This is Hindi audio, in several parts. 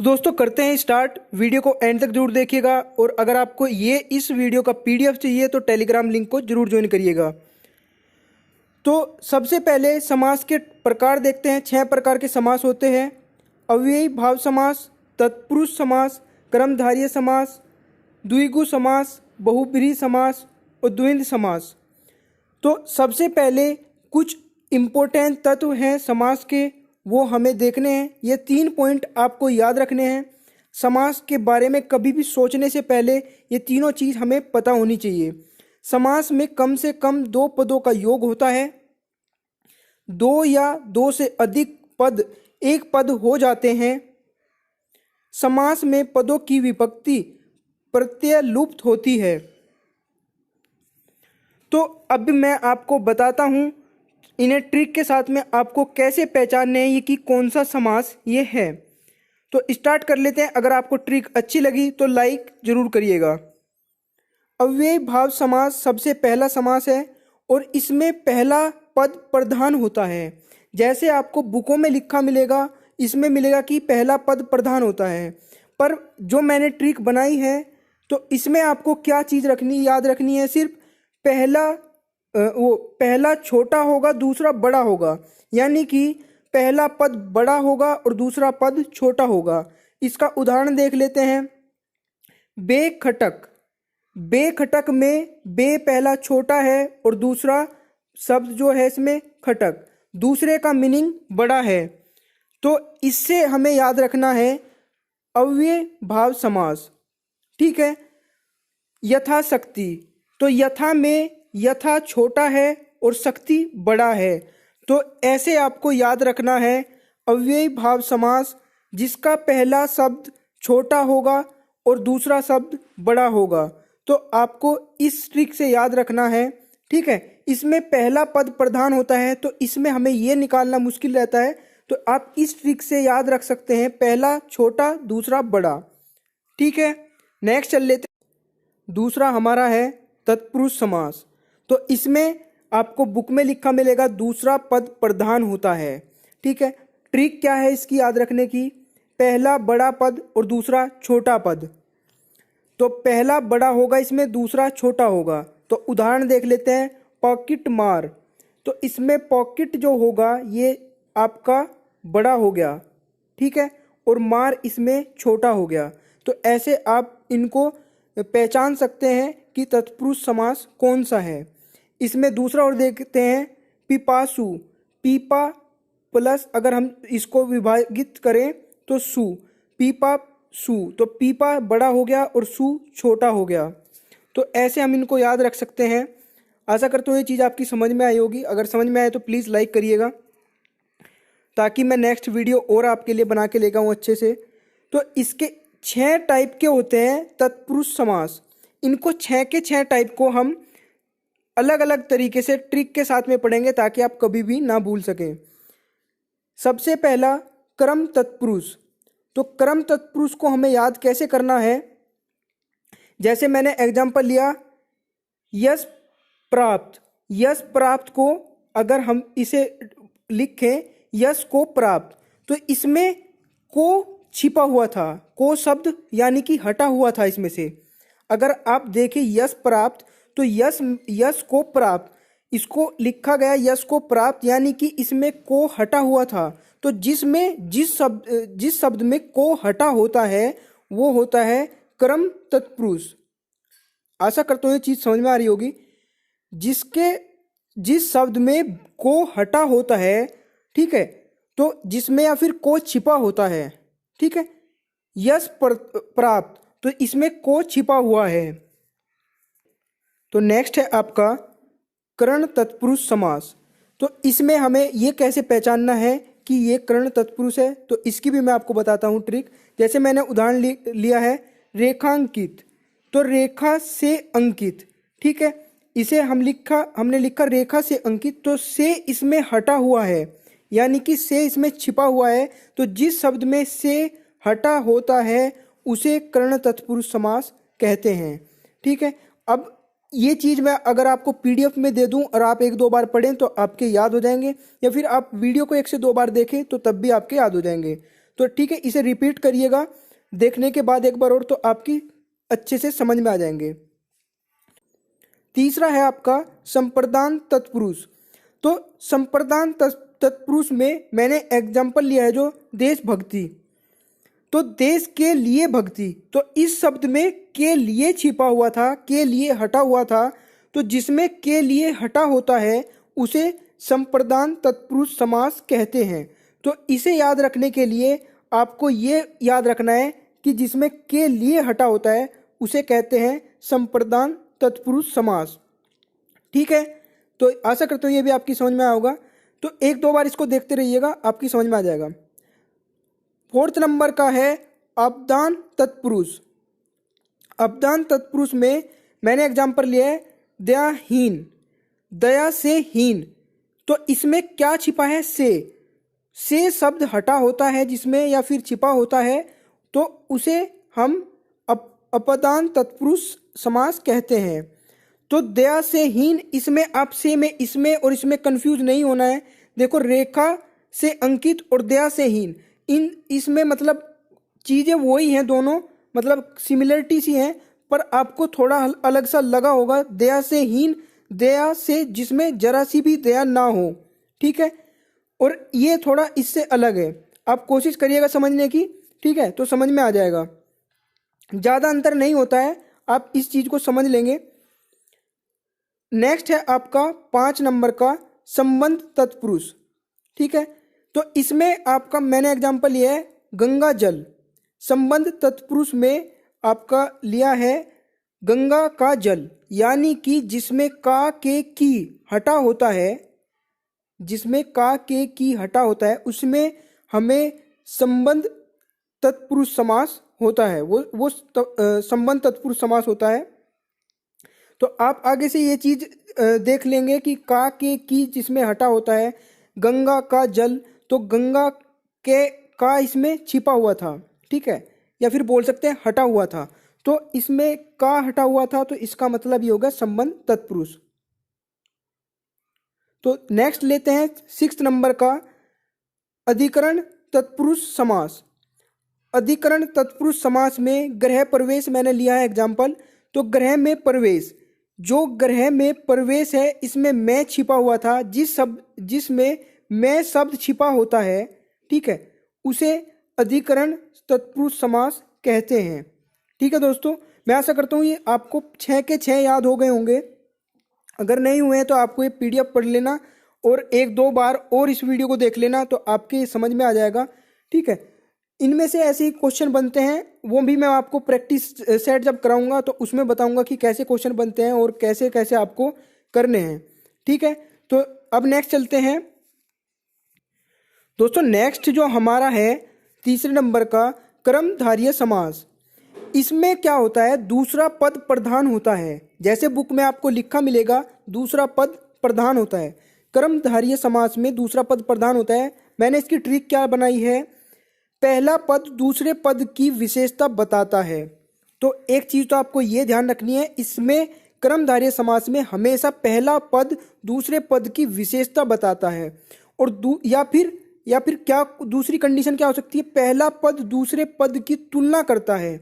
तो दोस्तों करते हैं स्टार्ट। वीडियो को एंड तक जरूर देखिएगा और अगर आपको इस वीडियो का पीडीएफ चाहिए तो टेलीग्राम लिंक को जरूर ज्वाइन करिएगा। तो सबसे पहले समास के प्रकार देखते हैं। 6 प्रकार के समास होते हैं। अव्ययी भाव समास, तत्पुरुष समास, कर्मधारय समास, द्विगु समास, बहुब्रीहि समास और द्वंद्व समास। तो सबसे पहले कुछ इम्पोर्टेंट तत्व हैं समास के, वो हमें देखने हैं। ये 3 पॉइंट आपको याद रखने हैं। समास के बारे में कभी भी सोचने से पहले ये तीनों चीज़ हमें पता होनी चाहिए। समास में कम से कम 2 पदों का योग होता है। 2 या 2 से अधिक पद एक पद हो जाते हैं। समास में पदों की विभक्ति प्रत्यय लुप्त होती है। तो अब मैं आपको बताता हूं इन्हें ट्रिक के साथ में आपको कैसे पहचानने हैं ये कि कौन सा समास ये है। तो स्टार्ट कर लेते हैं। अगर आपको ट्रिक अच्छी लगी तो लाइक जरूर करिएगा। अव्ययी भाव समास सबसे पहला समास है और इसमें पहला पद प्रधान होता है। जैसे आपको बुकों में लिखा मिलेगा, इसमें मिलेगा कि पहला पद प्रधान होता है, पर जो मैंने ट्रिक बनाई है तो इसमें आपको क्या चीज़ याद रखनी है, सिर्फ पहला छोटा होगा, दूसरा बड़ा होगा, यानी कि पहला पद बड़ा होगा और दूसरा पद छोटा होगा। इसका उदाहरण देख लेते हैं। बेखटक। बेखटक में बे पहला छोटा है और दूसरा शब्द जो है इसमें खटक, दूसरे का मीनिंग बड़ा है। तो इससे हमें याद रखना है अव्यय भाव समास। ठीक है। यथाशक्ति। तो यथा में यथा छोटा है और शक्ति बड़ा है, तो ऐसे आपको याद रखना है अव्ययी भाव समास जिसका पहला शब्द छोटा होगा और दूसरा शब्द बड़ा होगा। तो आपको इस ट्रिक से याद रखना है। ठीक है। इसमें पहला पद प्रधान होता है तो इसमें हमें ये निकालना मुश्किल रहता है, तो आप इस ट्रिक से याद रख सकते हैं, पहला छोटा दूसरा बड़ा। ठीक है। नेक्स्ट चल लेते। दूसरा हमारा है तत्पुरुष समास। तो इसमें आपको बुक में लिखा मिलेगा दूसरा पद प्रधान होता है। ठीक है। ट्रिक क्या है इसकी याद रखने की, पहला बड़ा पद और दूसरा छोटा पद। तो पहला बड़ा होगा इसमें, दूसरा छोटा होगा। तो उदाहरण देख लेते हैं। पॉकेट मार। तो इसमें पॉकेट जो होगा ये आपका बड़ा हो गया। ठीक है। और मार इसमें छोटा हो गया। तो ऐसे आप इनको पहचान सकते हैं कि तत्पुरुष समास कौन सा है। इसमें दूसरा और देखते हैं पिपासु। पीपा प्लस अगर हम इसको विभाजित करें तो सु, पीपा सु। तो पीपा बड़ा हो गया और सु छोटा हो गया। तो ऐसे हम इनको याद रख सकते हैं। आशा करता हूँ ये चीज़ आपकी समझ में आई होगी। अगर समझ में आए तो प्लीज़ लाइक करिएगा ताकि मैं नेक्स्ट वीडियो और आपके लिए बना के लेकर आऊँ अच्छे से। तो इसके 6 टाइप के होते हैं तत्पुरुष समास। इनको 6 के 6 टाइप को हम अलग अलग तरीके से ट्रिक के साथ में पढ़ेंगे ताकि आप कभी भी ना भूल सकें। सबसे पहला कर्म तत्पुरुष। तो कर्म तत्पुरुष को हमें याद कैसे करना है, जैसे मैंने एग्जांपल लिया यश प्राप्त। यश प्राप्त को अगर हम इसे लिखें यश को प्राप्त, तो इसमें को छिपा हुआ था, को शब्द यानी कि हटा हुआ था इसमें से। अगर आप देखें यश प्राप्त तो यश को प्राप्त, इसको लिखा गया यश को प्राप्त, यानी कि इसमें को हटा हुआ था। तो जिस शब्द में को हटा होता है वो होता है कर्म तत्पुरुष। आशा करता हूँ ये चीज़ समझ में आ रही होगी। जिस शब्द में को हटा होता है, ठीक है, तो जिसमें या फिर को छिपा होता है। ठीक है। यश प्राप्त, तो इसमें को छिपा हुआ है। तो नेक्स्ट है आपका कर्ण तत्पुरुष समास। तो इसमें हमें ये कैसे पहचानना है कि ये कर्ण तत्पुरुष है, तो इसकी भी मैं आपको बताता हूँ ट्रिक। जैसे मैंने उदाहरण लिया है रेखांकित। तो रेखा से अंकित। ठीक है। इसे हमने लिखा रेखा से अंकित, तो से इसमें हटा हुआ है, यानी कि से इसमें छिपा हुआ है। तो जिस शब्द में से हटा होता है उसे कर्ण तत्पुरुष समास कहते हैं। ठीक है। अब ये चीज़ मैं अगर आपको पीडीएफ में दे दूं और आप 1-2 बार पढ़ें तो आपके याद हो जाएंगे, या फिर आप वीडियो को 1 से 2 बार देखें तो तब भी आपके याद हो जाएंगे। तो ठीक है, इसे रिपीट करिएगा देखने के बाद एक बार और, तो आपकी अच्छे से समझ में आ जाएंगे। तीसरा है आपका संप्रदान तत्पुरुष। तो संप्रदान तत्पुरुष में मैंने एग्जाम्पल लिया है जो देशभक्ति। तो देश के लिए भक्ति, तो इस शब्द में के लिए छिपा हुआ था, के लिए हटा हुआ था। तो जिसमें के लिए हटा होता है उसे संप्रदान तत्पुरुष समास कहते हैं। तो इसे याद रखने के लिए आपको ये याद रखना है कि जिसमें के लिए हटा होता है उसे कहते हैं संप्रदान तत्पुरुष समास। ठीक है, तो आशा करता हूँ ये भी आपकी समझ में आया होगा। तो एक दो बार इसको देखते रहिएगा, आपकी समझ में आ जाएगा। फोर्थ नंबर का है अपदान तत्पुरुष। अपदान तत्पुरुष में मैंने एग्जाम्पल लिया है दयाहीन, दया से हीन। तो इसमें क्या छिपा है? से शब्द हटा होता है जिसमें, या फिर छिपा होता है, तो उसे हम अपदान तत्पुरुष समास कहते हैं। तो दया से हीन, इसमें आप से में इसमें और इसमें कंफ्यूज नहीं होना है। देखो, रेखा से अंकित और दया से हीन, इसमें मतलब चीज़ें वही हैं, दोनों मतलब सिमिलरिटी सी हैं, पर आपको थोड़ा अलग सा लगा होगा। दया से हीन, दया से जिसमें जरा सी भी दया ना हो। ठीक है, और ये थोड़ा इससे अलग है। आप कोशिश करिएगा समझने की, ठीक है, तो समझ में आ जाएगा। ज़्यादा अंतर नहीं होता है, आप इस चीज़ को समझ लेंगे। नेक्स्ट है आपका 5 नंबर का संबंध तत्पुरुष। ठीक है, तो इसमें आपका मैंने एग्जाम्पल लिया है गंगा जल। संबंध तत्पुरुष में आपका लिया है गंगा का जल, यानी कि जिसमें का के की हटा होता है, जिसमें का के की हटा होता है उसमें हमें संबंध तत्पुरुष समास होता है, वो संबंध तत्पुरुष समास होता है। तो आप आगे से ये चीज देख लेंगे कि का के की जिसमें हटा होता है, गंगा का जल, तो गंगा के का इसमें छिपा हुआ था। ठीक है, या फिर बोल सकते हैं हटा हुआ था, तो इसमें का हटा हुआ था, तो इसका मतलब ये होगा संबंध तत्पुरुष। तो नेक्स्ट लेते हैं 6 नंबर का अधिकरण तत्पुरुष समास। अधिकरण तत्पुरुष समास में ग्रह प्रवेश मैंने लिया है एग्जाम्पल। तो ग्रह में प्रवेश, जो ग्रह में प्रवेश है इसमें मैं छिपा हुआ था, जिसमें मैं शब्द छिपा होता है, ठीक है, उसे अधिकरण तत्पुरुष समास कहते हैं। ठीक है दोस्तों, मैं आशा करता हूँ ये आपको 6 के 6 याद हो गए होंगे। अगर नहीं हुए तो आपको ये PDF पढ़ लेना और 1-2 बार और इस वीडियो को देख लेना, तो आपके समझ में आ जाएगा। ठीक है, इनमें से ऐसे ही क्वेश्चन बनते हैं, वो भी मैं आपको प्रैक्टिस सेट जब कराऊंगा तो उसमें बताऊंगा कि कैसे क्वेश्चन बनते हैं और कैसे कैसे आपको करने हैं। ठीक है, तो अब नेक्स्ट चलते हैं दोस्तों। नेक्स्ट जो हमारा है 3 नंबर का कर्मधारय समास। इसमें क्या होता है, दूसरा पद प्रधान होता है। जैसे बुक में आपको लिखा मिलेगा दूसरा पद प्रधान होता है। कर्मधारय समास में दूसरा पद प्रधान होता है। मैंने इसकी ट्रिक क्या बनाई है, पहला पद दूसरे पद की विशेषता बताता है। तो एक चीज तो आपको ये ध्यान रखनी है, इसमें कर्मधारय समास में हमेशा पहला पद दूसरे पद की विशेषता बताता है। और या फिर क्या दूसरी कंडीशन क्या हो सकती है, पहला पद दूसरे पद की तुलना करता है।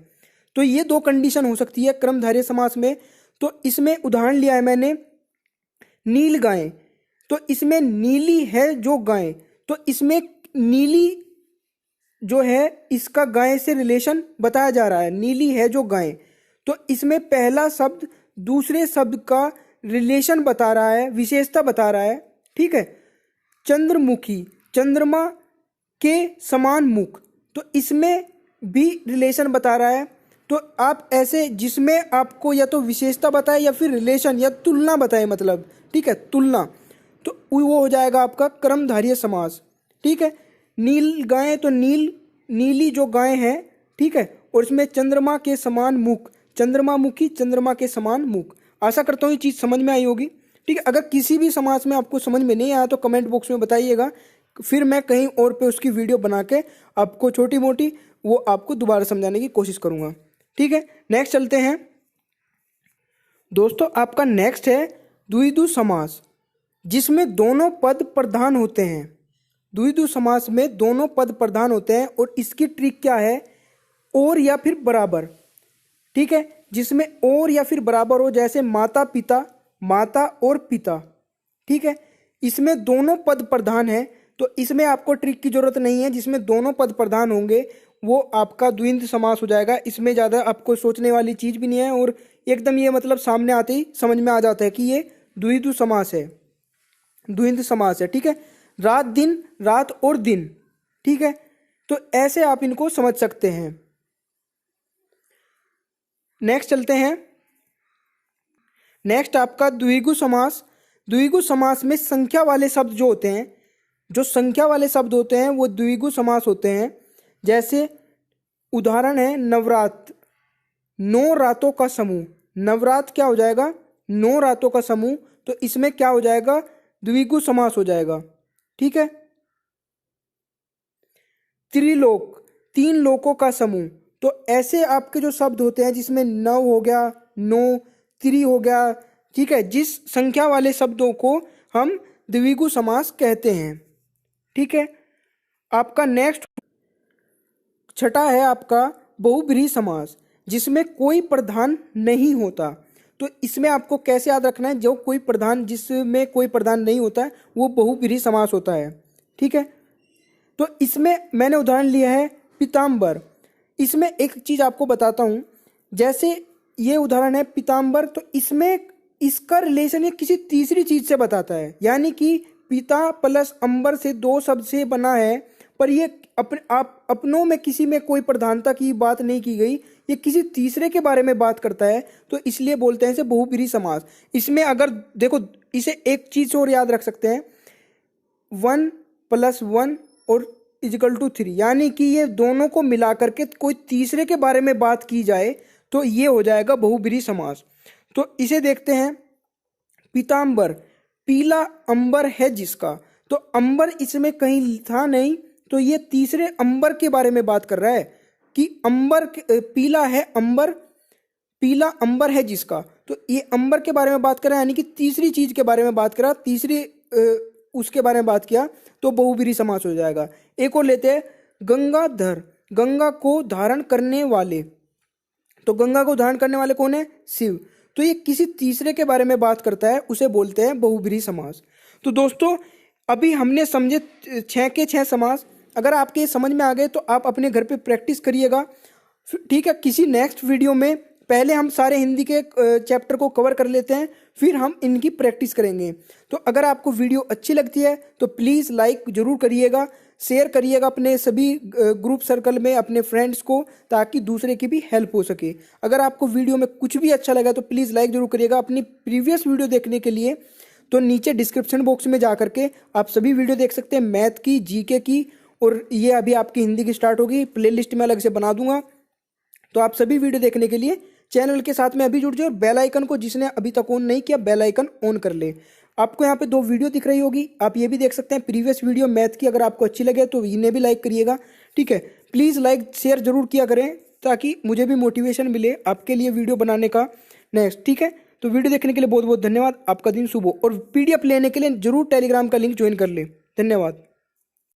तो ये 2 कंडीशन हो सकती है कर्मधारय समास में। तो इसमें उदाहरण लिया है मैंने नील गाय। तो इसमें नीली है जो गाय, तो इसमें नीली जो है इसका गाय से रिलेशन बताया जा रहा है, नीली है जो गाय। तो इसमें पहला शब्द दूसरे शब्द का रिलेशन बता रहा है, विशेषता बता रहा है। ठीक है, चंद्रमुखी, चंद्रमा के समान मुख, तो इसमें भी रिलेशन बता रहा है। तो आप ऐसे जिसमें आपको या तो विशेषता बताए या फिर रिलेशन या तुलना बताए, मतलब ठीक है तुलना, तो वो हो जाएगा आपका कर्मधारय समास। ठीक है, नील गाय, तो नीली जो गाय है, ठीक है, और इसमें चंद्रमा के समान मुख, चंद्रमा मुखी, चंद्रमा के समान मुख। आशा करता हूँ ये चीज़ समझ में आई होगी। ठीक है, अगर किसी भी समास में आपको समझ में नहीं आया तो कमेंट बॉक्स में बताइएगा, फिर मैं कहीं और पे उसकी वीडियो बना के आपको छोटी मोटी वो आपको दोबारा समझाने की कोशिश करूँगा। ठीक है, नेक्स्ट चलते हैं दोस्तों। आपका नेक्स्ट है द्विगु समास, जिसमें दोनों पद प्रधान होते हैं। द्विगु समास में दोनों पद प्रधान होते हैं और इसकी ट्रिक क्या है, और या फिर बराबर। ठीक है, जिसमें और या फिर बराबर हो, जैसे माता पिता, माता और पिता। ठीक है, इसमें दोनों पद प्रधान है, तो इसमें आपको ट्रिक की जरूरत नहीं है। जिसमें दोनों पद प्रधान होंगे वो आपका द्विंद समास हो जाएगा। इसमें ज़्यादा आपको सोचने वाली चीज़ भी नहीं है और एकदम ये मतलब सामने आते ही समझ में आ जाता है कि ये द्विगु समास है, द्विंद समास है। ठीक है, रात दिन, रात और दिन। ठीक है, तो ऐसे आप इनको समझ सकते हैं। नेक्स्ट चलते हैं। नेक्स्ट आपका द्विगु समास। द्विगु समास में संख्या वाले शब्द जो होते हैं, जो संख्या वाले शब्द होते हैं वो द्विगु समास होते हैं। जैसे उदाहरण है नवरात, 9 रातों का समूह। नवरात क्या हो जाएगा, 9 रातों का समूह, तो इसमें क्या हो जाएगा, द्विगु समास हो जाएगा। ठीक है, त्रिलोक, 3 लोकों का समूह। तो ऐसे आपके जो शब्द होते हैं जिसमें 9 हो गया, 9, त्रि हो गया। ठीक है, जिस संख्या वाले शब्दों को हम द्विगु समास कहते हैं। ठीक है, आपका नेक्स्ट छठा है आपका बहुब्रीहि समास, जिसमें कोई प्रधान नहीं होता। तो इसमें आपको कैसे याद रखना है, जो कोई प्रधान, जिसमें कोई प्रधान नहीं होता है वो बहुब्रीहि समास होता है। ठीक है, तो इसमें मैंने उदाहरण लिया है पीताम्बर। इसमें एक चीज आपको बताता हूं, जैसे ये उदाहरण है पीताम्बर, तो इसमें इसका रिलेशन ये किसी तीसरी चीज से बताता है, यानी कि पीता प्लस अंबर से 2 शब्द से बना है, पर ये अपनों में किसी में कोई प्रधानता की बात नहीं की गई, ये किसी तीसरे के बारे में बात करता है, तो इसलिए बोलते हैं इसे बहुब्रीहि समास। इसमें अगर देखो, इसे एक चीज और याद रख सकते हैं, 1 + 1 और = 3, यानी कि ये दोनों को मिला करके कोई तीसरे के बारे में बात की जाए तो ये हो जाएगा बहुब्रीहि समास। तो इसे देखते हैं, पीताम्बर, पीला अंबर है जिसका, तो अंबर इसमें कहीं था नहीं, तो ये तीसरे अंबर के बारे में बात कर रहा है कि अंबर पीला है अंबर, पीला अंबर है जिसका, तो ये अंबर के बारे में बात कर रहा है, यानी कि तीसरी चीज के बारे में बात करा, तीसरी उसके बारे में बात किया, तो बहुब्रीहि समास हो जाएगा। एक और लेते हैं गंगाधर, गंगा को धारण करने वाले, तो गंगा को धारण करने वाले कौन है, शिव, तो ये किसी तीसरे के बारे में बात करता है, उसे बोलते हैं बहुब्रीहि समास। तो दोस्तों अभी हमने समझे 6 के 6 समास। अगर आपके ये समझ में आ गए तो आप अपने घर पे प्रैक्टिस करिएगा। ठीक है, किसी नेक्स्ट वीडियो में पहले हम सारे हिंदी के चैप्टर को कवर कर लेते हैं, फिर हम इनकी प्रैक्टिस करेंगे। तो अगर आपको वीडियो अच्छी लगती है तो प्लीज़ लाइक जरूर करिएगा, शेयर करिएगा अपने सभी ग्रुप सर्कल में अपने फ्रेंड्स को, ताकि दूसरे की भी हेल्प हो सके। अगर आपको वीडियो में कुछ भी अच्छा लगा तो प्लीज़ लाइक जरूर करिएगा। अपनी प्रीवियस वीडियो देखने के लिए तो नीचे डिस्क्रिप्शन बॉक्स में जा करके आप सभी वीडियो देख सकते हैं, मैथ की, जीके की, और ये अभी आपकी हिंदी की स्टार्ट होगी, प्लेलिस्ट में अलग से बना दूंगा। तो आप सभी वीडियो देखने के लिए चैनल के साथ में अभी जुड़ जाओ, और बेल आइकन को जिसने अभी तक ऑन नहीं किया बेल आइकन ऑन कर ले। आपको यहाँ पे 2 वीडियो दिख रही होगी, आप ये भी देख सकते हैं प्रीवियस वीडियो मैथ की। अगर आपको अच्छी लगे तो इन्हें भी लाइक करिएगा। ठीक है, प्लीज़ लाइक शेयर जरूर किया करें, ताकि मुझे भी मोटिवेशन मिले आपके लिए वीडियो बनाने का नेक्स्ट। ठीक है, तो वीडियो देखने के लिए बहुत बहुत धन्यवाद। आपका दिन शुभ हो, और PDF लेने के लिए जरूर टेलीग्राम का लिंक ज्वाइन कर ले। धन्यवाद।